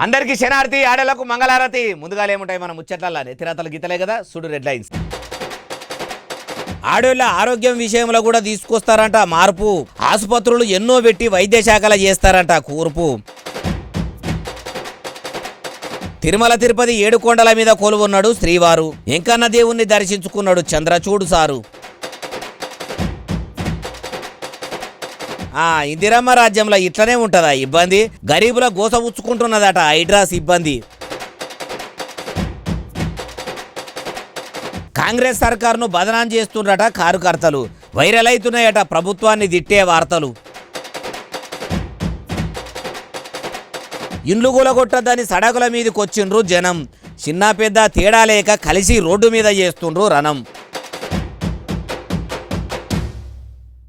అందరికీ శనార్థి ఆడలకు మంగళారతి. ముందుగా ఏముంటాయి మన ముచ్చట్ల నెత్తిరాతలు గీతలే కదా, సుడు రెడ్ లైన్స్. ఆడోళ్ళ ఆరోగ్యం విషయంలో కూడా తీసుకొస్తారంట మార్పు. ఆసుపత్రులు ఎన్నో పెట్టి వైద్య శాఖలు చేస్తారంట కూర్పు. తిరుమల తిరుపతి 7 కొండల మీద కొలువున్నాడు శ్రీవారు. వెంకన్న దేవుణ్ణి దర్శించుకున్నాడు చంద్రచూడు సారు. ఇందిరమ్మ రాజ్యంలో ఇట్లనే ఉంటుందా ఇబ్బంది? గరీబుల గోస ఉచ్చుకుంటున్నదట హైడ్రాస్ ఇబ్బంది. కాంగ్రెస్ సర్కారును బదనాం చేస్తుండట కార్యకర్తలు. వైరల్ అవుతున్నాయట ప్రభుత్వాన్ని తిట్టే వార్తలు. ఇండ్లు కూలగొట్టద్దని సడకుల మీదకి వచ్చిండ్రు జనం. చిన్న పెద్ద తేడా లేక కలిసి రోడ్డు మీద చేస్తుండ్రు రణం.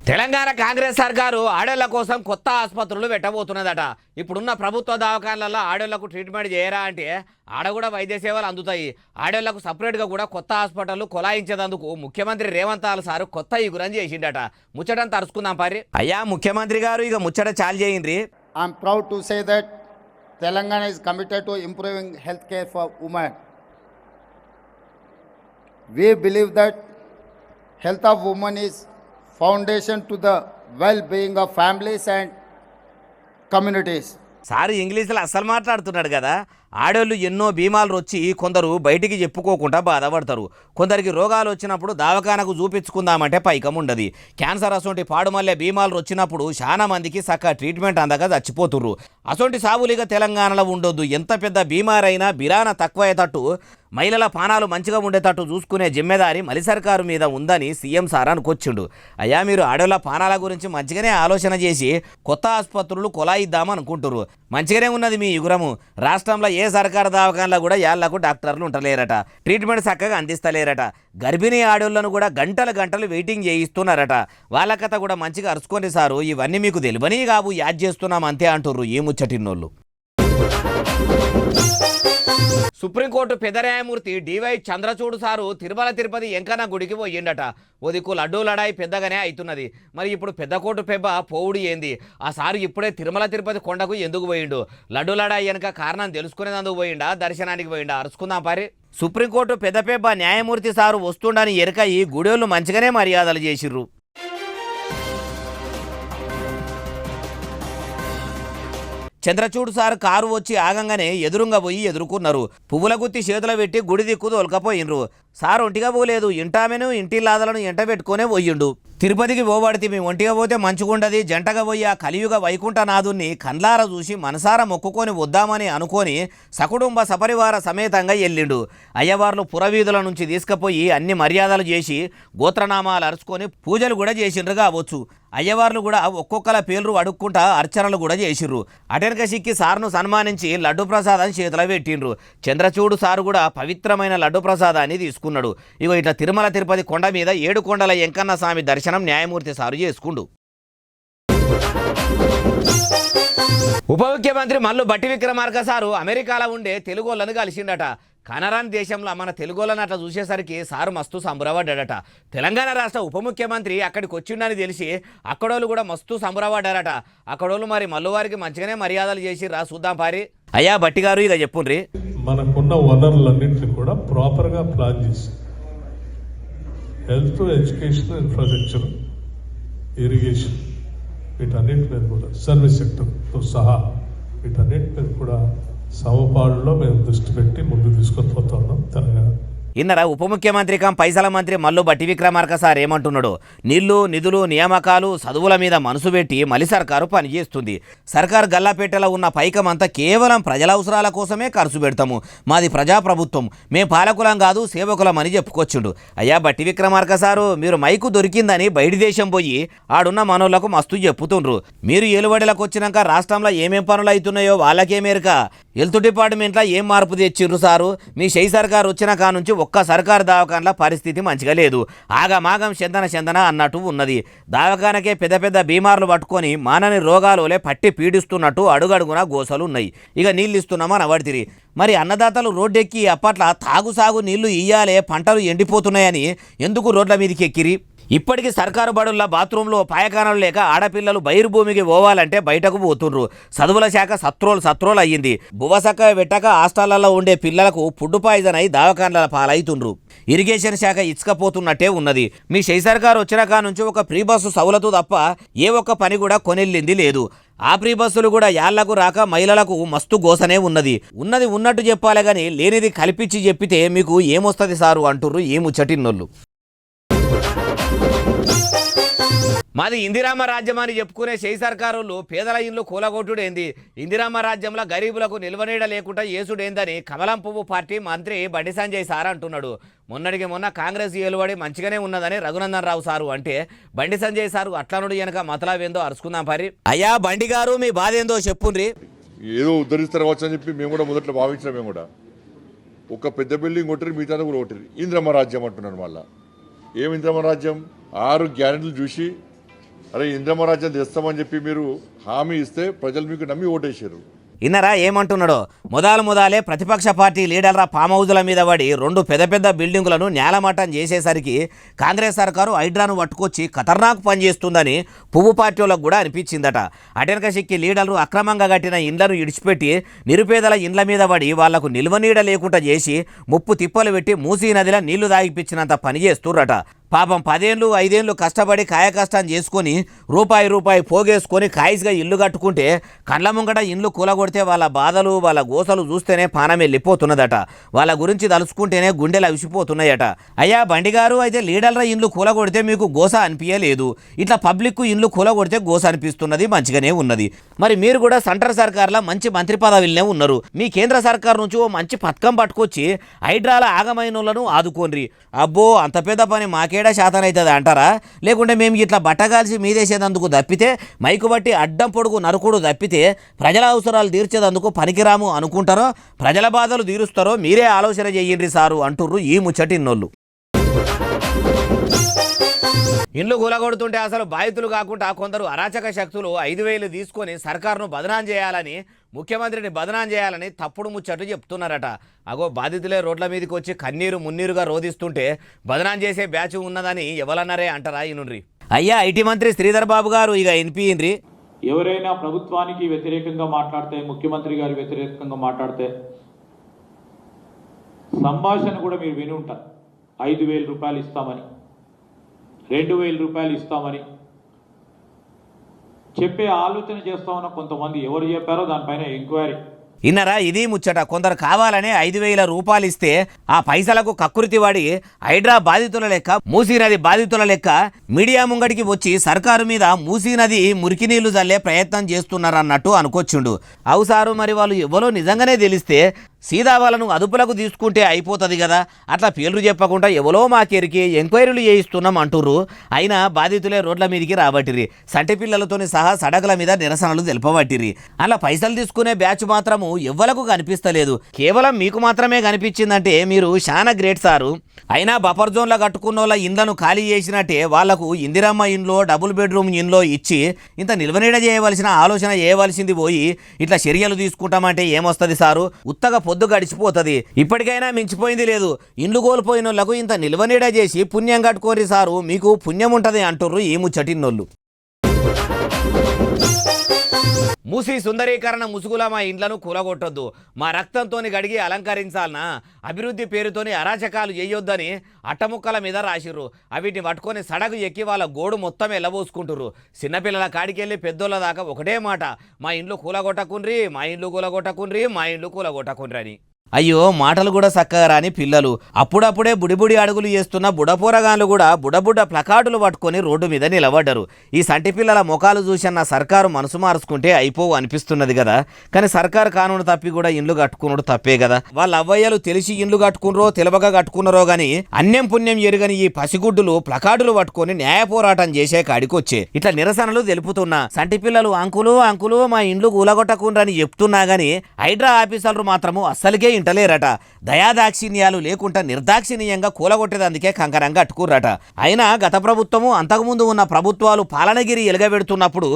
తెలంగాణ కాంగ్రెస్ సర్కారు ఆడోళ్ల కోసం కొత్త ఆసుపత్రులు పెట్టబోతున్నదట. ఇప్పుడున్న ప్రభుత్వ దవాఖానాలలో ఆడోళ్లకు ట్రీట్మెంట్ చేయరా అంటే ఆడ కూడా వైద్య సేవలు అందుతాయి. ఆడోళ్లకు సపరేట్గా కూడా కొత్త హాస్పిటల్ కొలాయించేందుకు ముఖ్యమంత్రి రేవంత్ సారు కొత్త ఈ గురించి చేసిండట. ముచ్చటని తరుచుకుందాం పారి. అయ్యా ముఖ్యమంత్రి గారు ఇక ముచ్చట చాలు చేయండి. I'm proud to say that Telangana is committed to improving healthcare for women. We believe that health of women is foundation to the well-being of families and communities. Sir ఇంగ్లీష్లో అస్సలు మాట్లాడుతున్నాడు కదా. ఆడోళ్ళు ఎన్నో బీమాలు వచ్చి కొందరు బయటికి చెప్పుకోకుండా బాధపడతారు. కొందరికి రోగాలు వచ్చినప్పుడు దవాఖానకు చూపించుకుందామంటే పైకం ఉండదు. క్యాన్సర్ అసొంటి పాడుమల్లె బీమాలు వచ్చినప్పుడు చాలా మందికి చక్కగా ట్రీట్మెంట్ అందక చచ్చిపోతుర్రు. అసొంటి సాబులిగా తెలంగాణలో ఉండొద్దు. ఎంత పెద్ద బీమారైనా బిరాన తక్కువయ్యేటట్టు మహిళల పానాలు మంచిగా ఉండేటట్టు చూసుకునే జిమ్మెదారి మలి సర్కారు మీద ఉందని సీఎం సార్ అనుకొచ్చిండు. అయ్యా మీరు ఆడోళ్ళ పానాల గురించి మంచిగానే ఆలోచన చేసి కొత్త ఆసుపత్రులు కొలాయిద్దామనుకుంటున్నారు. మంచిగానే ఉన్నది మీ యుగురము. రాష్ట్రంలో ఏ సర్కారు దవాఖానలో కూడా ఏళ్లకు డాక్టర్లు ఉంటలేరట. ట్రీట్మెంట్ చక్కగా అందిస్తలేరట. గర్భిణీ ఆడోళ్లను కూడా గంటలు వెయిటింగ్ చేయిస్తున్నారట. వాళ్ళ కథ కూడా మంచిగా అరుచుకోండి సారు. ఇవన్నీ మీకు తెలియని కావు, యాడ్ చేస్తున్నాం అంతే అంటుర్రు ఈ ముచ్చటిన్నోళ్ళు. సుప్రీంకోర్టు పెద్ద న్యాయమూర్తి డివై చంద్రచూడు సారు తిరుమల తిరుపతి వెంకన్న గుడికి పోయిండట. ఓ దిక్కు లడ్డూ లడాయి పెద్దగానే అవుతున్నది. మరి ఇప్పుడు పెద్ద కోర్టు పెబ్బ పోవుడు ఏంది? ఆ సారు ఇప్పుడే తిరుమల తిరుపతి కొండకు ఎందుకు పోయిండు? లడ్డూ లడాయి వెనక కారణం తెలుసుకునేందుకు పోయిండా, దర్శనానికి పోయిండా? అరుచుకుందాం పారి. సుప్రీంకోర్టు పెద్ద పెబ్బ న్యాయమూర్తి సారు వస్తుండని ఎరక ఈ గుడోళ్ళు మంచిగానే మర్యాదలు చేసిర్రు. చంద్రచూడు సార్ కారు వచ్చి ఆగంగానే ఎదురుంగా పోయి ఎదుర్కొన్నారు. పువ్వుల గుత్తి చేతులు పెట్టి గుడి దిక్కు తొలకపోయినరు. సార్ ఒంటిగా పోలేదు, ఇంటామెను ఇంటిల్లాదలను ఎంట పెట్టుకునే పోయిండు. తిరుపతికి పోబడితే మేము ఒంటిగా పోతే మంచుకుండది, జంటగా పోయి ఆ కలియుగ వైకుంఠనాథుణ్ణి కండ్లార చూసి మనసారా మొక్కుకొని వద్దామని అనుకొని సకుటుంబ సపరివార సమేతంగా వెళ్ళిండు. అయ్యవార్లు పురవీధుల నుంచి తీసుకుపోయి అన్ని మర్యాదలు చేసి గోత్రనామాలు అరుచుకొని పూజలు కూడా చేసిండ్రు కావచ్చు. అయ్యవార్లు కూడా ఒక్కొక్కల పేర్లు అడుక్కుంటా అర్చనలు కూడా చేసిర్రు. అటెనక సిక్కి సార్ను సన్మానించి లడ్డు ప్రసాదాన్ని చేతిలో పెట్టిండ్రు. చంద్రచూడు సారు కూడా పవిత్రమైన లడ్డు ప్రసాదాన్ని తీసుకున్నాడు. ఇగో ఇట్లా తిరుమల తిరుపతి కొండ మీద 7 కొండల వెంకన్న స్వామి దర్శనం న్యాయమూర్తి సారు చేసుకుండు. ఉప ముఖ్యమంత్రి మల్లు బట్టి విక్రమార్క సారు అమెరికాలో ఉండే తెలుగోళ్ళను కలిసిండట. కనరాని దేశంలో మన తెలుగోళ్ళని అట్లా చూసేసరికి సారు మస్తు సంబరపడ్డాడట. తెలంగాణ రాష్ట్ర ఉప ముఖ్యమంత్రి అక్కడికి వచ్చిండని తెలిసి అక్కడోళ్ళు కూడా మస్తు సంబరపడ్డారట. అక్కడోళ్ళు మరి మల్లువారికి మంచిగానే మర్యాదలు చేసి రా చూద్దాం పారి. అయ్యా బట్టి గారు ఇక చెప్పుండ్రి. మనకున్న వనరులన్నింటినీ కూడా ప్రాపర్గా ప్లాన్ చేసి హెల్త్, ఎడ్యుకేషన్, ఇన్ఫ్రాస్ట్రక్చర్, ఇరిగేషన్ వీటన్నిటి మీద కూడా సర్వీస్ సెక్టర్తో సహా వీటన్నిటి మీద కూడా సమపాడులో మేము దృష్టి పెట్టి ముందు తీసుకొని పోతా ఉన్నాం తెలంగాణ. ఇన్నరా ఉప ముఖ్యమంత్రి కం పైసల మంత్రి మల్లు బట్టి విక్రమార్క సార్ ఏమంటున్నాడు? నీళ్లు, నిధులు, నియామకాలు, చదువుల మీద మనసు పెట్టి మలి సర్కారు పనిచేస్తుంది. సర్కారు గల్లాపేటలో ఉన్న పైకం అంతా కేవలం ప్రజల అవసరాల కోసమే ఖర్చు పెడతాము. మాది ప్రజాప్రభుత్వం, మేము పాలకులం కాదు సేవకులం అని చెప్పుకొచ్చిండు. అయ్యా బట్టి విక్రమార్క సారు మీరు మైకు దొరికిందని బయటి దేశం పోయి ఆడున్న మనోళ్లకు మస్తు చెప్పుతుండ్రు. మీరు ఏలుబడిలకు వచ్చినాక రాష్ట్రంలో ఏమేం పనులు అవుతున్నాయో వాళ్ళకేమేరక. హెల్త్ డిపార్ట్మెంట్లో ఏం మార్పు తెచ్చిర్రు సారు? మీ షై సర్కారు వచ్చిన కా నుంచి ఒక్క సర్కారు దవాఖానల పరిస్థితి మంచిగా లేదు. ఆగమాగం చందన అన్నట్టు ఉన్నది. దవాఖానకే పెద్ద పెద్ద బీమార్లు పట్టుకొని మానని రోగాలులే పట్టి పీడిస్తున్నట్టు అడుగడుగున గోసలు ఉన్నాయి. ఇక నీళ్ళు ఇస్తున్నామని అవడితిరి. మరి అన్నదాతలు రోడ్డెక్కి అప్పట్ల తాగు సాగు నీళ్లు ఇయ్యాలే, పంటలు ఎండిపోతున్నాయని ఎందుకు రోడ్ల మీదకి ఎక్కిరి? ఇప్పటికీ సర్కారు బడుల్లో బాత్రూంలో పాయకానాలు లేక ఆడపిల్లలు బహిర్భూమికి పోవాలంటే బయటకు పోతుండ్రు. చదువుల శాఖ సత్రోలు అయ్యింది. బువసక్క వెట్టక హాస్టళ్లలో ఉండే పిల్లలకు ఫుడ్ పాయిజన్ అయి దవాఖానాల పాలవుతుండ్రు. ఇరిగేషన్ శాఖ ఇచ్చకపోతున్నట్టే ఉన్నది. మీ షై సర్కారు వచ్చిన కా నుంచి ఒక ఫ్రీ బస్సు సౌలతు తప్ప ఏ ఒక్క పని కూడా కొనెళ్ళింది లేదు. ఆ ఫ్రీ బస్సులు కూడా యాళ్లకు రాక మహిళలకు మస్తు గోసనే ఉన్నది ఉన్నట్టు చెప్పాలి గాని లేనిది కల్పించి చెప్పితే మీకు ఏమొస్తుంది సారు అంటుర్రు ఈ ముచ్చటిన్నోళ్ళు. మాది ఇందిరామ రాజ్యం అని చెప్పుకునే షై సర్కారులు పేదల ఇల్లు కూలగొట్టుడేంది, ఇందిరామ రాజ్యంలో గరీబులకు నిల్వనీడ లేకుండా ఏసుడేందని కమలం పువ్వు పార్టీ మంత్రి బండి సంజయ్ సార్ అంటున్నాడు. మొన్నటికి మొన్న కాంగ్రెస్ ఏలుబడి మంచిగానే ఉన్నదని రఘునందన్ రావు సారు అంటే బండి సంజయ్ సారు అట్లనుడు వెనక మతలావేందో అరుచుకుందాం పరి. అయ్యా బండి గారు మీ బాధ ఏందో చెప్పుండ్రి. ఏదో ఉద్ధరిస్తారు కావచ్చు అని చెప్పి మేము కూడా మొదట్లో భావించినాం. మేము కూడా ఒక పెద్ద బిల్డింగ్ కొట్టిరు, మిగతా కూడా కొట్టిరు. ఇంద్రమ్మ రాజ్యం అంటున్నారు. మళ్ళా ఏం ఇంద్రమ్మ రాజ్యం? 6 గ్యారెంటీలు చూసి అరే ఇంద్రమ్మ రాజ్యం తెస్తామని చెప్పి మీరు హామీ ఇస్తే ప్రజలు మీకు నమ్మి ఓటేసారు. ఇన్నరా ఏమంటున్నాడో? మొదలే ప్రతిపక్ష పార్టీ లీడర్ల ఫామ్ హౌజుల మీద పడి 2 పెద్ద బిల్డింగులను నేలమట్టం చేసేసరికి కాంగ్రెస్ సర్కారు హైడ్రాను పట్టుకొచ్చి ఖతర్నాక్ పనిచేస్తుందని పువ్వు పార్టీ వాళ్ళకు కూడా అనిపించిందట. అటెనక సిక్కి లీడర్లు అక్రమంగా కట్టిన ఇండ్లను ఇడిచిపెట్టి నిరుపేదల ఇండ్ల మీద పడి వాళ్లకు నిల్వనీడ లేకుండా చేసి ముప్పు తిప్పలు పెట్టి మూసీ నదిలో నీళ్లు దాగిపించినంత పని చేస్తుర్రట. పాపం 10 ఏళ్ళు 5 ఏళ్ళు కష్టపడి కాయకష్టం చేసుకొని రూపాయి పోగేసుకొని కాయిస్గా ఇల్లు కట్టుకుంటే కండ్ల ముంగట ఇల్లు కూలగొడితే వాళ్ళ బాధలు వాళ్ళ గోసలు చూస్తేనే పానం వెళ్ళిపోతున్నదట. వాళ్ళ గురించి తలుచుకుంటేనే గుండెలు అవిసిపోతున్నాయట. అయ్యా బండి గారు, అయితే లీడర్ల ఇండ్లు కూలగొడితే మీకు గోస అనిపించలేదు, ఇట్లా పబ్లిక్ ఇండ్లు కూలగొడితే గోస అనిపిస్తున్నది, మంచిగానే ఉన్నది. మరి మీరు కూడా సెంట్రల్ సర్కార్లో మంచి మంత్రి పదవిలోనే ఉన్నారు. మీ కేంద్ర సర్కార్ నుంచి ఓ మంచి పథకం పట్టుకొచ్చి హైడ్రాల ఆగమైనోళ్లను ఆదుకోండి. అబ్బో అంత పెద్ద పని మాకే శాతం అవుతుంది అంటారా? లేకుంటే మేము ఇట్లా బట్టగాల్సి మీదేసేందుకు తప్పితే మైకు బట్టి అడ్డం పొడుగు నరుకుడు తప్పితే ప్రజల అవసరాలు తీర్చేందుకు పనికిరాము అనుకుంటారో, ప్రజల బాధలు తీరుస్తారో మీరే ఆలోచన చెయ్యండి సారు అంటుర్రు ఈ ముచ్చటిన్నోళ్ళు. ఇండ్లు కూలగొడుతుంటే అసలు బాధితులు కాకుండా కొందరు అరాచక శక్తులు 5,000 తీసుకొని సర్కారును బదనాం చేయాలని, ముఖ్యమంత్రిని బదనాం చేయాలని తప్పుడు ముచ్చట్లు చెప్తున్నారట. అగో బాధితులే రోడ్ల మీదకి వచ్చి కన్నీరు మున్నీరుగా రోధిస్తుంటే బదనాం చేసే బ్యాచ్ ఉన్నదని ఎవరన్నారే అంటారా ఇనుండ్రి. అయ్యా ఐటీ మంత్రి శ్రీధర్ బాబు గారు ఇక వినిపిండ్రి. ఎవరైనా ప్రభుత్వానికి వ్యతిరేకంగా మాట్లాడితే, ముఖ్యమంత్రి గారి వ్యతిరేకంగా మాట్లాడితే సంభాషణ కూడా మీరు విని ఉంటారు. 5,000 రూపాయలు ఇస్తామని, 2,000 రూపాయలు ఇస్తామని చెప్పే ఆలోచన చేస్తా ఉన్న కొంతమంది ఎవరు చెప్పారో దానిపైన ఎంక్వైరీ. ఇన్నరా ఇది ముచ్చట. కొందరు కావాలనే 5,000 రూపాయలు ఇస్తే ఆ పైసలకు కక్కుర్తి వాడి హైడ్రా బాధితుల లెక్క, మూసీ నది బాధితుల లెక్క మీడియా ముంగడికి వచ్చి సర్కారు మీద మూసీ నది మురికి నీళ్లు జల్లే ప్రయత్నం చేస్తున్నారన్నట్టు అనుకొచ్చిండు. అవుసారు మరి వాళ్ళు ఎవరో నిజంగానే తెలిస్తే సీదా వాళ్ళను అదుపులకు తీసుకుంటే అయిపోతుంది కదా. అట్లా పేర్లు చెప్పకుండా ఎవరో మాకెరికి ఎంక్వైరీలు చేయిస్తున్నాం అంటుర్రు. అయినా బాధితులే రోడ్ల మీదకి రాబట్టిరి. సంటి పిల్లలతోని సహా సడకుల మీద నిరసనలు తెలుపబట్టిరి. అలా పైసలు తీసుకునే బ్యాచ్ మాత్రము ఎవ్వలకు కనిపిస్తలేదు, కేవలం మీకు మాత్రమే కనిపించిందంటే మీరు చాలా గ్రేట్ సారు. అయినా బఫర్ జోన్లో కట్టుకున్న వాళ్ళ ఇండ్లను ఖాళీ చేసినట్టే వాళ్లకు ఇందిరమ్మ ఇండ్లో, డబుల్ బెడ్రూమ్ ఇండ్లో ఇచ్చి ఇంత నిల్వనీడ చేయవలసిన ఆలోచన చేయవలసింది పోయి ఇట్లా చర్యలు తీసుకుంటామంటే ఏమొస్తుంది సారు? ఉత్తగా పొద్దు గడిచిపోతుంది. ఇప్పటికైనా మించిపోయింది లేదు. ఇండ్లు కోల్పోయిన వాళ్ళకు ఇంత నిల్వనీడ చేసి పుణ్యం కట్టుకోరి సారు, మీకు పుణ్యం ఉంటుంది అంటుర్రు ఈ ముచ్చటిన్నోళ్ళు. మూసి సుందరీకరణ ముసుగులా మా ఇండ్లను కూలగొట్టొద్దు, మా రక్తంతోని గడిగి అలంకరించాలనా, అభివృద్ధి పేరుతోని అరాచకాలు చేయొద్దని అట్టముక్కల మీద రాసిర్రు. అవిటిని పట్టుకొని సడకు ఎక్కి వాళ్ళ గోడు మొత్తం ఎల్లబోసుకుంటుర్రు. చిన్నపిల్లల కాడికెళ్ళి పెద్దోళ్ళ దాకా ఒకటే మాట, మా ఇండ్లు కూలగొట్టకుండ్రి, మా ఇండ్లు కూలగొట్టకుండ్రి, మా ఇండ్లు కూలగొట్టకుండ్రి అని. అయ్యో మాటలు కూడా చక్కగా రాని పిల్లలు. అప్పుడప్పుడే బుడిబుడి అడుగులు చేస్తున్న బుడపోరగాన్లు కూడా బుడబుడ్డ ప్లకార్డులు పట్టుకొని రోడ్డు మీద నిలబడ్డారు. ఈ సంటి పిల్లల ముఖాలు చూసన్న సర్కారు మనసు మార్చుకుంటే అయిపోవు అనిపిస్తున్నది కదా. కానీ సర్కారు కానూను తప్పి కూడా ఇండ్లు కట్టుకున్నాడు తప్పే కదా. వాళ్ళ అవ్వయ్యలు తెలిసి ఇండ్లు కట్టుకున్నారో తెలవక కట్టుకున్నారో గాని అన్యం పుణ్యం ఎరుగని ఈ పసిగుడ్డులు ప్లకార్డులు పట్టుకొని న్యాయ పోరాటం చేసే కాడికొచ్చే ఇట్లా నిరసనలు తెలుపుతున్నా సంటి పిల్లలు అంకులు మా ఇండ్లు కూలగొట్టకుండ్రని చెప్తున్నా గాని హైడ్రా ఆఫీసర్లు మాత్రము అస్సలుకే ఇంటలేరట. దయాదాక్షిణ్యాలు లేకుండా నిర్దాక్షిణీయంగా కూలగొట్టేదందుకే కంకరంగా అట్టుకుర్రట. అయినా గత ప్రభుత్వము అంతకుముందు ఉన్న ప్రభుత్వాలు పాలనగిరి ఎలుగబెడుతున్నప్పుడు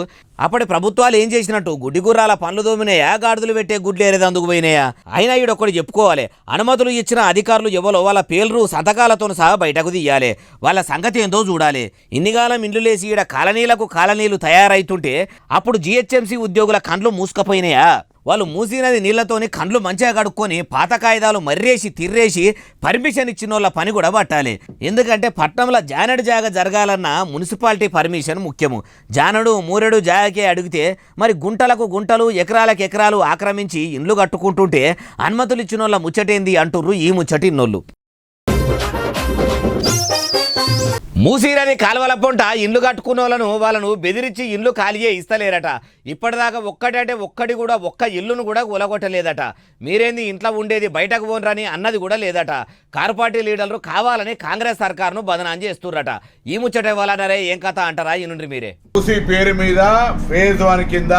అప్పటి ప్రభుత్వాలు ఏం చేసినట్టు గుడ్డిగుర్రాల పనులు దోమినాయా, గాడిదలు పెట్టే గుడ్లేరేదందుకు పోయినాయా? అయినా ఈడొక్కటి చెప్పుకోవాలి, అనుమతులు ఇచ్చిన అధికారులు ఎవరో వాళ్ళ పేర్లు సంతకాలతో సహా బయటకు తీయాలి. వాళ్ళ సంగతి ఏందో చూడాలి. ఇన్నిగాలం ఇండ్లు లేసి ఈడ కాలనీలకు కాలనీలు తయారైతుంటే అప్పుడు జిహెచ్ఎంసీ ఉద్యోగుల కండ్లు మూసుకపోయినాయా? వాళ్ళు మూసినది నీళ్లతోని కండ్లు మంచిగా కడుక్కొని పాత కాగితాలు మర్రేసి తిర్రేసి పర్మిషన్ ఇచ్చిన వాళ్ళ పని కూడా పట్టాలి. ఎందుకంటే పట్టణంలో జానడు జాగ జరగాలన్న మున్సిపాలిటీ పర్మిషన్ ముఖ్యము. జానడు మూరెడు జాగకే అడిగితే మరి గుంటలకు గుంటలు ఎకరాలకు ఎకరాలు ఆక్రమించి ఇండ్లు కట్టుకుంటుంటే అనుమతులు ఇచ్చిన వాళ్ళ ముచ్చటేంది అంటుర్రు ఈ ముచ్చటిన్నోళ్ళు. మూసీనది కాలువల పొంట ఇండ్లు కట్టుకున్న వాళ్ళను బెదిరించి ఇండ్లు ఖాళీయే ఇస్తలేరట. ఇప్పటిదాకా ఒక్కటి కూడా ఒక్క ఇల్లును కూడా కూలగొట్టలేదట. మీరేంది ఇంట్లో ఉండేది బయటకు పోనరని అన్నది కూడా లేదట. కారు పార్టీ లీడర్లు కావాలని కాంగ్రెస్ సర్కారును బదనాం చేస్తుర్రట. ఈ ముచ్చట వాళ్ళనరే ఏం కథ అంటారా? ఈనుండ్రి మీరే. మూసీ పేరు మీద ఫేజ్ 1 కింద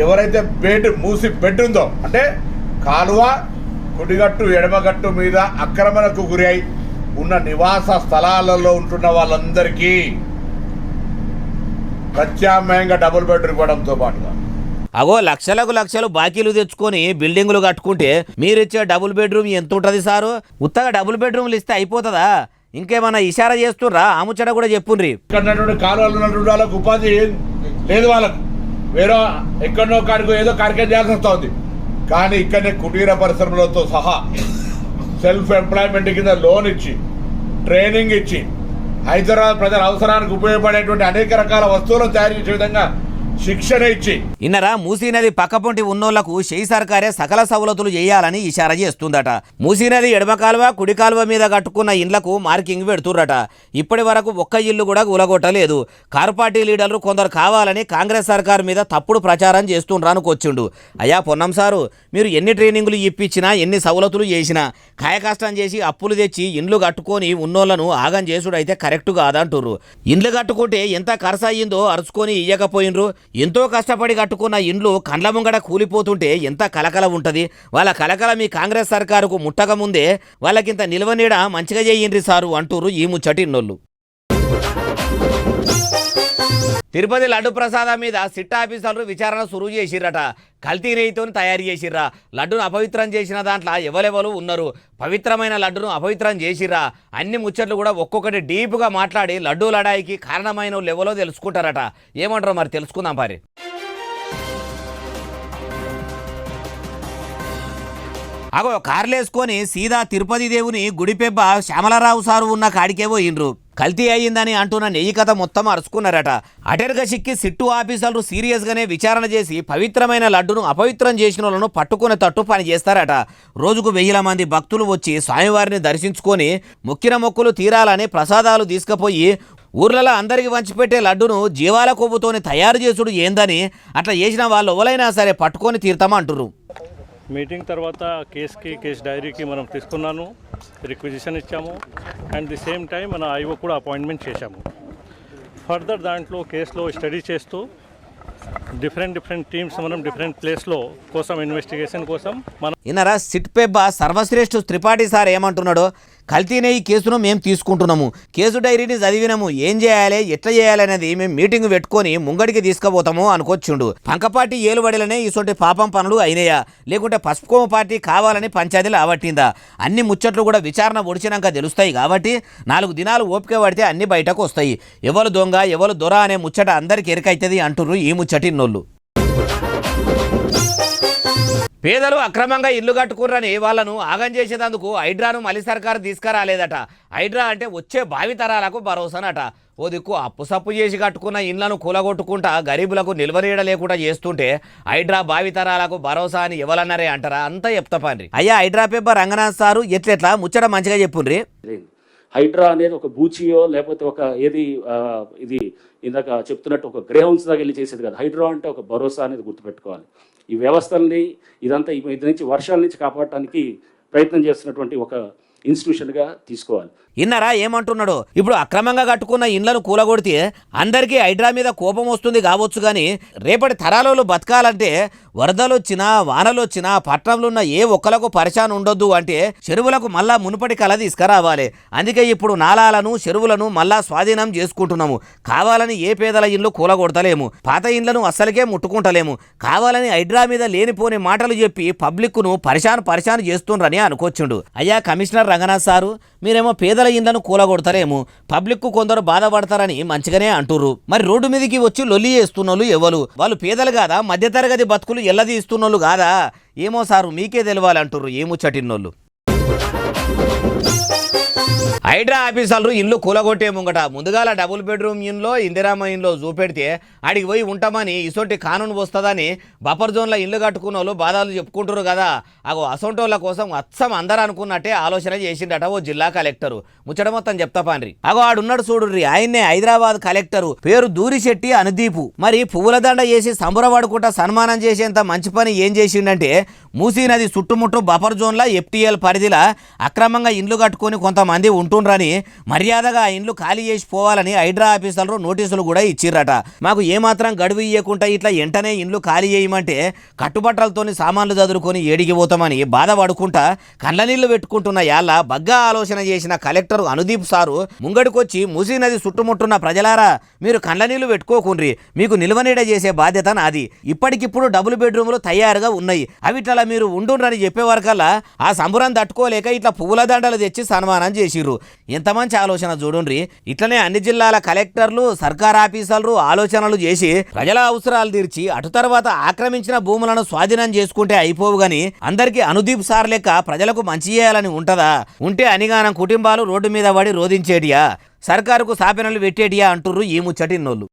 ఎవరైతే మూసీ బెడ్ ఉందో అంటే కాలువ కుడిగట్టు ఎడమగట్టు మీద ఆక్రమణకు గురై ఉన్న నివాస స్థలాలలో ఉంటున్న వాళ్ళందరికీ ప్రత్యామ్నాయంగా డబుల్ బెడ్రూమ్ ఇవ్వడంతో పాటుగా అగో లక్షలకు లక్షలు బాకీలు తెచ్చుకొని బిల్డింగులు కట్టుకుంటే మీరిచ్చే డబుల్ బెడ్రూమ్ ఎంత ఉంటుంది సారు? ఉత్తగా డబుల్ బెడ్రూమ్లు ఇస్తే అయిపోతుందా? ఇంకేమన్నా ఇషారా చేస్తుర్రా? ఆ ముచ్చట కూడా చెప్పుండ్రి. ఇక్కడ కాలువలు ఉన్నటువంటి వాళ్ళకు ఉపాధి లేదు, వాళ్ళకు వేరే ఎక్కడో కాడికో ఏదో కార్యక్రమం చేయాల్సి వస్తుంది. కానీ ఇక్కడనే కుటీర పరిశ్రమలతో సహా సెల్ఫ్ ఎంప్లాయ్మెంట్ కింద లోన్ ఇచ్చి ట్రైనింగ్ ఇచ్చి హైదరాబాద్ ప్రజల అవసరానికి ఉపయోగపడేటువంటి అనేక రకాల వస్తువులను తయారు చేసే విధంగా శిక్షణ ఇచ్చి ఇన్నరా మూసీనది పక్కపొంటి ఉన్నోళ్లకు షెయి సర్కారే సకల సవలతులు చేయాలని ఇషారా చేస్తుందట. మూసీనది ఎడమ కాలువ కుడి కాలువ మీద కట్టుకున్న ఇండ్లకు మార్కింగ్ పెడుతుర్రట. ఇప్పటి వరకు ఒక్క ఇల్లు కూడా కూలగొట్టలేదు. కారు పార్టీ లీడర్లు కొందరు కావాలని కాంగ్రెస్ సర్కారు మీద తప్పుడు ప్రచారం చేస్తుండ్రానుకొచ్చిండు. అయ్యా పొన్నం సారు, మీరు ఎన్ని ట్రైనింగులు ఇప్పించినా ఎన్ని సవలతులు చేసినా కాయకష్టం చేసి అప్పులు తెచ్చి ఇండ్లు కట్టుకొని ఉన్నోళ్లను ఆగం చేసుడైతే కరెక్ట్ కాదంటుర్రు. ఇండ్లు కట్టుకుంటే ఎంత ఖర్చు అయ్యిందో అరుచుకొని ఇయ్యకపోయినరు. ఎంతో కష్టపడి కట్టుకున్న ఇండ్లు కండ్ల ముంగడ కూలిపోతుంటే ఎంత కలకల ఉంటుంది. వాళ్ళ కలకల మీ కాంగ్రెస్ సర్కారుకు ముట్టక ముందే వాళ్ళకింత నిల్వనీడ మంచిగా చేయండి సారు అంటూరు ఈ ముచ్చటిన్నోళ్ళు. తిరుపతి లడ్డు ప్రసాదం మీద సిట్ ఆఫీసర్లు విచారణ సురువు చేసిర్రట. కల్తీ నెయ్యితో తయారు చేసిర్రా. లడ్డును అపవిత్రం చేసిన దాంట్లో ఎవరెవరు ఉన్నారు, పవిత్రమైన లడ్డును అపవిత్రం చేసిర్రా, అన్ని ముచ్చట్లు కూడా ఒక్కొక్కటి డీప్గా మాట్లాడి లడ్డూ లడాయికి కారణమైన వాళ్ళు ఎవరో తెలుసుకుంటారట. ఏమంటారో మరి తెలుసుకుందాం పారి. అగో కార్లేసుకొని సీదా తిరుపతి దేవుని గుడిపెబ్బ శ్యామలరావు సారు ఉన్న కాడికే పోయిండ్రు. కల్తీ అయ్యిందని అంటున్న నెయ్యి కథ మొత్తం అరుచుకున్నారట. అటెర్గా సిక్కి సిట్టు ఆఫీసర్లు సీరియస్గానే విచారణ చేసి పవిత్రమైన లడ్డును అపవిత్రం చేసిన వాళ్ళను పట్టుకునే తట్టు పని చేస్తారట. రోజుకు 1000 మంది భక్తులు వచ్చి స్వామివారిని దర్శించుకొని మొక్కిన మొక్కులు తీరాలని ప్రసాదాలు తీసుకుపోయి ఊర్లలో అందరికీ వంచిపెట్టే లడ్డును జీవాల కొవ్వుతోని తయారు చేసుడు ఏందని అట్లా చేసిన వాళ్ళు ఎవరైనా సరే పట్టుకొని తీరుతామంటురు. మీటింగ్ తర్వాత కేస్ డైరీకి మనం తీసుకున్నాను, రిక్విజిషన్ ఇచ్చాము. అండ్ ది సేమ్ టైం మన ఐఓ కూడా అపాయింట్మెంట్ చేశాము. ఫర్దర్ దాంట్లో కేసులో స్టడీ చేస్తూ డిఫరెంట్ టీమ్స్ మనం డిఫరెంట్ ప్లేస్లో కోసం ఇన్వెస్టిగేషన్ కోసం మనం ఇన్నరా సిట్ పెబ్బ సర్వశ్రేష్ఠ త్రిపాఠి సార్ ఏమంటున్నాడో, కల్తీ నెయ్యి కేసును మేము తీసుకుంటున్నాము, కేసు డైరీని చదివినాము, ఏం చేయాలి ఎట్లా చేయాలి అనేది మేము మీటింగ్ పెట్టుకొని ముంగడికి తీసుకుపోతాము అనుకొచ్చిండు. పంకపార్టీ ఏలుబడిలనే ఇసొంటి పాపం పనులు అయినాయా, లేకుంటే పసుపుకోమ పార్టీ కావాలని పంచాయతీలు ఆవట్టిందా? అన్ని ముచ్చట్లు కూడా విచారణ ఒడిచినాక తెలుస్తాయి. కాబట్టి 4 దినాలు ఓపిక పడితే అన్ని బయటకు వస్తాయి. ఎవరు దొంగ ఎవరు దొర అనే ముచ్చట అందరికి ఎరికైతుంది అంటుర్రు ఈ ముచ్చటిన్నోళ్ళు. పేదలు అక్రమంగా ఇల్లు కట్టుకుర్రని వాళ్ళను ఆగం చేసేందుకు హైడ్రాను మళ్ళీ సర్కారు తీసుకురాలేదట. హైడ్రా అంటే వచ్చే భావితరాలకు భరోసానట. ఓ దిక్కు అప్పు సప్పు చేసి కట్టుకున్న ఇళ్లను కూలగొట్టుకుంటా గరీబులకు నిల్వనీడ లేకుండా చేస్తుంటే హైడ్రా భావితరాలకు భరోసా అని ఎవరన్నారే అంటారా? అంతా చెప్తాపండ్రి. అయ్యా హైడ్రా పేపర్ రంగనాథ్ సారు ఎట్లెట్లా ముచ్చట మంచిగా చెప్పుండ్రి. హైడ్రా అనేది ఒక బూచియో లేకపోతే ఒక ఇది ఇందాక చెప్తున్నట్టు ఒక గ్రే హౌన్స్ దాకా వెళ్ళి చేసేది కదా. హైడ్రా అంటే ఒక భరోసా అనేది గుర్తుపెట్టుకోవాలి. ఈ వ్యవస్థల్ని ఇదంతా ఇది నుంచి వర్షాల నుంచి కాపాడటానికి ప్రయత్నం చేస్తున్నటువంటి ఒక ఇన్స్టిట్యూషన్గా తీసుకోవాలి. ఇన్నరా ఏమంటున్నాడు? ఇప్పుడు అక్రమంగా కట్టుకున్న ఇండ్లను కూలగొడితే అందరికీ హైడ్రా మీద కోపం వస్తుంది కావచ్చు, కానీ రేపటి తరాలలో బతకాలంటే వరదలొచ్చినా వానలొచ్చినా పట్టణంలో ఉన్న ఏ ఒక్కలకు పరిశాన్ ఉండొద్దు అంటే చెరువులకు మళ్ళా మునుపటి కళ తీసుకురావాలి. అందుకే ఇప్పుడు నాలాలను చెరువులను మళ్ళా స్వాధీనం చేసుకుంటున్నాము. కావాలని ఏ పేదల ఇల్లు కూలగొడతలేము, పాత ఇండ్లను అస్సలకే ముట్టుకుంటలేము. కావాలని హైడ్రా మీద లేనిపోని మాటలు చెప్పి పబ్లిక్ను పరిశాన్ చేస్తుండ్రని అనుకోవచ్చుండు. అయ్యా కమిషనర్ రంగనాథ్ సారు, మీరేమో పేదల ఇండ్లను కూలగొడతారేమో, పబ్లిక్ కొందరు బాధపడతారని మంచిగానే అంటుర్రు. మరి రోడ్డు మీదకి వచ్చి లొల్లి చేస్తున్నోళ్ళు ఎవరు? వాళ్ళు పేదలు కాదా? మధ్యతరగతి బతుకులు ఎల్లది ఇస్తున్నోళ్ళు కాదా? ఏమో సారు మీకే తెలవాలంటుర్రు ఏముచ్చటిన్నోళ్ళు. హైడ్రా ఆఫీసర్లు ఇల్లు కూలగొట్టే ముంగట ముందుగాల డబుల్ బెడ్రూమ్ ఇంట్లో ఇందిరామ ఇంట్లో చూపెడితే ఆడికి పోయి ఉంటామని ఇసొంటి కానూన్ వస్తుందని బఫర్ జోన్లో ఇల్లు కట్టుకున్న వాళ్ళు బాధలు చెప్పుకుంటారు కదా. అగో అసొంటోళ్ళ కోసం అచ్చం అందరూ అనుకున్నట్టే ఆలోచన చేసిండట ఓ జిల్లా కలెక్టరు. ముచ్చట మొత్తం చెప్తా పాన్రి. అగో ఆడున్నాడు చూడుర్రి, ఆయన్నే హైదరాబాద్ కలెక్టరు, పేరు దూరిశెట్టి అనుదీపు. మరి పువ్వుల దండ చేసి సంబరపడుకుంటా సన్మానం చేసేంత మంచి పని ఏం చేసిండంటే మూసీ నది చుట్టుముట్టు బఫర్ జోన్ల FTL పరిధిలా అక్రమంగా ఇండ్లు కట్టుకొని కొంతమంది ఉంటుండ్రని మర్యాదగా ఆ ఇండ్లు ఖాళీ చేసి పోవాలని హైడ్రా ఆఫీసర్లు నోటీసులు కూడా ఇచ్చిర్రట. మాకు ఏమాత్రం గడువు ఇవ్వకుండా ఇట్లా వెంటనే ఇండ్లు ఖాళీ చేయమంటే కట్టుబట్టలతోని సామాన్లు చదువుకొని ఏడికి పోతామని బాధపడుకుంటా కళ్ళ నీళ్లు పెట్టుకుంటున్న యాళ్ళ బగ్గా ఆలోచన చేసిన కలెక్టర్ అనుదీప్ సారు ముంగడికొచ్చి మూసీ నది చుట్టుముట్టున్న ప్రజలారా, మీరు కళ్ళ నీళ్లు పెట్టుకోకుండ్రి, మీకు నిల్వనీడ చేసే బాధ్యత నాది. ఇప్పటికిప్పుడు డబుల్ బెడ్రూములు తయారుగా ఉన్నాయి, అవిట్లా మీరు ఉండుండ్రని చెప్పేవరకల్లా ఆ సంబురం తట్టుకోలేక ఇట్లా పువ్వుల దండలు తెచ్చి సన్మానం చేసిర్రు. ఎంత మంచి ఆలోచన చూడుండ్రి. ఇట్లనే అన్ని జిల్లాల కలెక్టర్లు సర్కార్ ఆఫీసర్లు ఆలోచనలు చేసి ప్రజల అవసరాలు తీర్చి అటు తర్వాత ఆక్రమించిన భూములను స్వాధీనం చేసుకుంటే అయిపోవు గాని అందరికీ అనుదీప్ సార్ లెక్క ప్రజలకు మంచి చేయాలని ఉంటదా? ఉంటే అనిగానం కుటుంబాలు రోడ్డు మీద పడి రోధించేటియా, సర్కారుకు సాపెనలు పెట్టేటియా అంటుర్రు ఈ ముచ్చటిన్నోళ్ళు.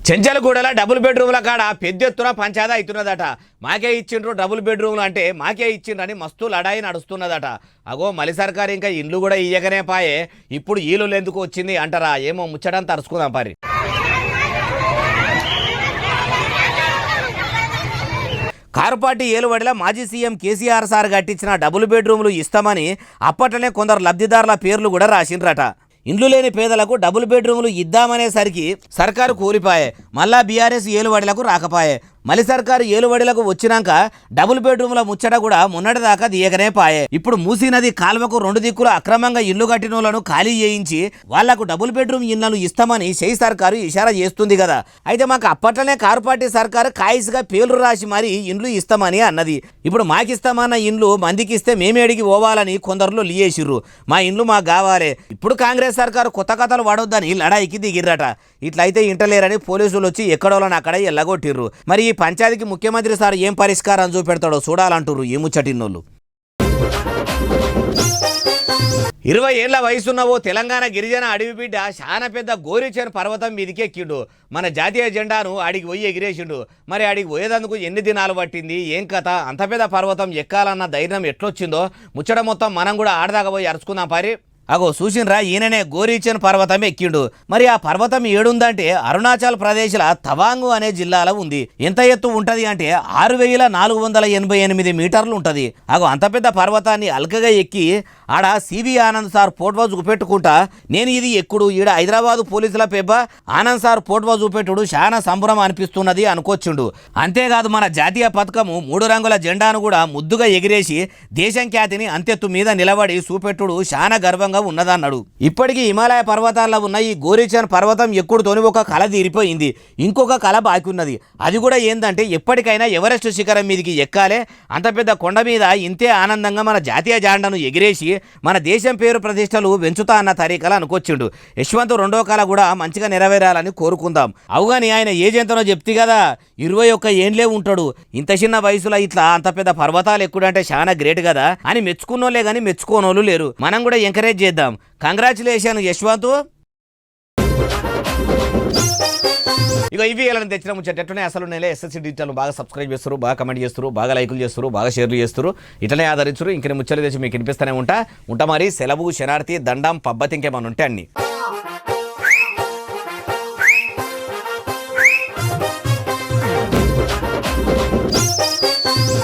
చెంచలగూడల డబుల్ బెడ్రూమ్ల కాడ పెద్ద ఎత్తున పంచాయతీ అవుతున్నదట. మాకే ఇచ్చిండ్రు డబుల్ బెడ్రూమ్లు అంటే మాకే ఇచ్చిండ్రని మస్తు లడాయి నడుస్తున్నదట. అగో మలి సర్కారు ఇంకా ఇండ్లు కూడా ఇయ్యకనే పాయే, ఇప్పుడు ఈలు ఎందుకు వచ్చింది అంటారా? ఏమో ముచ్చటని తరుచుకుందాం పారి. కారుపాటి ఏలువడిలో మాజీ సీఎం కేసీఆర్ సార్ కట్టించిన డబుల్ బెడ్రూమ్లు ఇస్తామని అప్పట్లోనే కొందరు లబ్ధిదారుల పేర్లు కూడా రాసిండ్రట. ఇండ్లు లేని పేదలకు డబుల్ బెడ్రూములు ఇద్దామనేసరికి సర్కారు కూలిపాయే, మళ్ళా బీఆర్ఎస్ ఏలువడిలకు రాకపాయే. మలి సర్కారు ఏలువడిలకు వచ్చినాక డబుల్ బెడ్రూముల ముచ్చట కూడా మొన్నటిదాకా దియకనే పాయే. ఇప్పుడు మూసీ నది కాల్వకు 2 దిక్కులు అక్రమంగా ఇల్లు కట్టినోళ్లను ఖాళీ చేయించి వాళ్లకు డబుల్ బెడ్రూమ్ ఇళ్లను ఇస్తామని షెయి సర్కారు ఇషారా చేస్తుంది కదా. అయితే మాకు అప్పట్లోనే కారుపార్టీ సర్కారు కాయిస్గా పేర్లు రాసి మరి ఇండ్లు ఇస్తామని అన్నది. ఇప్పుడు మాకిస్తామన్న ఇండ్లు మందికి ఇస్తే మేమేడికి పోవాలని కొందరులో లియేసిర్రు. మా ఇండ్లు మాకు కావాలి. ఇప్పుడు కాంగ్రెస్ సర్కారు కొత్త కథలు వాడొద్దని లడాయికి దిగిర్రట. ఇట్లయితే ఇంటలేరని పోలీసులు వచ్చి ఎక్కడోళ్ళని అక్కడ ఎల్లగొట్టిర్రు. మరి ఈ పంచాయతీకి ముఖ్యమంత్రి సార్ ఏం పరిష్కారం చూపెడతాడో చూడాలంటుర్రు ఈ ముచ్చటిన్నోళ్ళు. 20 ఏళ్ల వయసున్న ఓ తెలంగాణ గిరిజన అడవి బిడ్డ చాలా పెద్ద గోరిచేను పర్వతం మీదికి ఎక్కిండు. మన జాతీయ జెండాను ఆడికి పోయి ఎగిరేసిండు. మరి ఆడికి పోయేదందుకు ఎన్ని దినాలు పట్టింది, ఏం కథ, అంత పెద్ద పర్వతం ఎక్కాలన్న ధైర్యం ఎట్లొచ్చిందో ముచ్చట మొత్తం మనం కూడా ఆడదాకా పోయి అరుచుకుందాం పారి. అగో చూసినరా, ఈయననే గోరీచన్ పర్వతం ఎక్కిండు. మరి ఆ పర్వతం ఏడుందంటే అరుణాచల్ ప్రదేశ్ల తవాంగు అనే జిల్లాలో ఉంది. ఎంత ఎత్తు ఉంటది అంటే 6488 మీటర్లు ఉంటది. అగో అంత పెద్ద పర్వతాన్ని అల్కగా ఎక్కి ఆడ సివి ఆనంద్ సార్ ఫోటో చూపెట్టుకుంటా నేను ఇది ఎక్కుడు ఈడ హైదరాబాదు పోలీసుల పెబ్బ ఆనంద్ సార్ ఫోటో చూపెట్టుడు చాలా సంబరం అనిపిస్తున్నది అనుకోవచ్చుండు. అంతేకాదు మన జాతీయ పథకము 3 రంగుల జెండాను కూడా ముద్దుగా ఎగిరేసి దేశం ఖ్యాతిని అంతెత్తు మీద నిలబడి చూపెట్టుడు చాలా గర్వంగా ఉన్నదన్నాడు. ఇప్పటికీ హిమాలయ పర్వతాల్లో ఉన్న ఈ గోరీచన్ పర్వతం ఎక్కుడుతోని ఒక కళ తీరిపోయింది. ఇంకొక కళ బాకి ఉన్నది. అది కూడా ఏందంటే ఎప్పటికైనా ఎవరెస్ట్ శిఖరం మీదకి ఎక్కాలే, అంత పెద్ద కొండ మీద ఇంతే ఆనందంగా మన జాతీయ జెండాను ఎగిరేసి మన దేశం పేరు ప్రతిష్టలు పెంచుతా అన్న తరీకలు అనుకొచ్చిండు. యశ్వంత్ 2వ కళ కూడా మంచిగా నెరవేరాలని కోరుకుందాం. అవుగాని ఆయన ఏజ్ ఎంతనో చెప్తి కదా, 21 ఏండ్లే ఉంటాడు. ఇంత చిన్న వయసులో ఇట్లా అంత పెద్ద పర్వతాలు ఎక్కుడంటే చాలా గ్రేట్ కదా అని మెచ్చుకున్నోళ్ళే కానీ మెచ్చుకోనోళ్ళు లేరు. మనం కూడా ఎంకరేజ్ చేద్దాం. కంగ్రాచులేషన్ యశ్వంత్. ఇక ఇవి ఎలా తెచ్చిన ముచ్చటనే అసలు నేలే SSC డిజిటల్ బాగా సబ్స్క్రైబ్ చేస్తారు, బాగా కమెంట్ చేస్తారు, బాగా లైకులు చేస్తారు, బాగా షేర్లు చేస్తారు. ఇట్లనే ఆదరించరు. ఇంకనే ముచ్చలు తెచ్చి మీకు వినిపిస్తూనే ఉంటా మరి. సెలవు, శనార్థి, దండం, పబ్బతి ఇంకేమన్నా ఉంటే అన్ని.